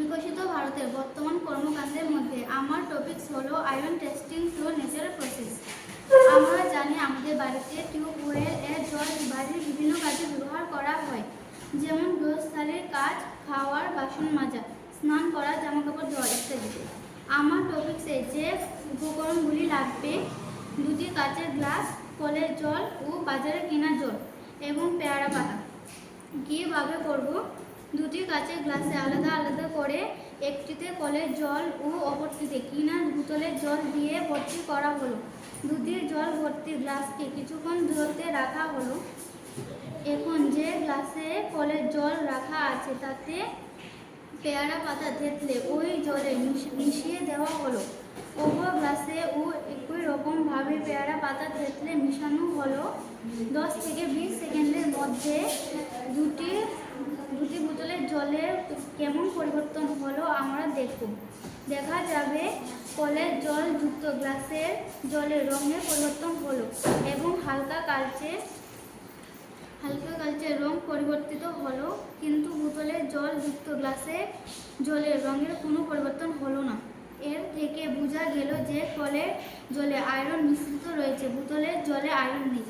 বিকশিত ভারতের বর্তমান কর্মকাণ্ডের মধ্যে আমার টপিকস হলো iron testing through natural process. আমরা জানি আমাদের বাড়িতে টিউবওয়েল এর জল বাড়ির বিভিন্ন কাজে ব্যবহার করা হয়, যেমন গৃহস্থালির কাজ, খাওয়ার, বাসন মাজা, স্নান করা, জামাকাপড় ধোয়া ইত্যাদি। আমার টপিকসে যে উপকরণগুলি লাগবে: দুটি কাচের গ্লাস, কলের জল ও বাজারে কেনা জল এবং পেয়ারা পাতা। কীভাবে করব? দুটি কাচের গ্লাসে আলাদা আলাদা করে একটিতে কলের জল ও অপরটিতে কিনা বোতলের জল দিয়ে ভর্তি করা হলো। দুধের জল ভর্তি গ্লাসকে কিছুক্ষণ দূরত্বে রাখা হলো। এখন যে গ্লাসে কলের জল রাখা আছে তাতে পেয়ারা পাতা থেতলে ওই জলে মিশিয়ে দেওয়া হলো। উভয় গ্লাসে ও একই রকমভাবে পেয়ারা পাতা থেতলে মিশানো হলো। 10 থেকে 20 সেকেন্ডের মধ্যে দুটি বোতলের জলের কেমন পরিবর্তন হলো আমরা দেখব। দেখা যাবে কলের জল যুক্ত গ্লাসের জলের রঙের পরিবর্তন হলো এবং হালকা কালচে রং পরিবর্তিত হলো, কিন্তু বোতলের জল যুক্ত গ্লাসের জলের রঙের কোনো পরিবর্তন হলো না। এর থেকে বোঝা গেল যে কলের জলে আয়রন মিশ্রিত রয়েছে, বোতলের জলে আয়রন নেই।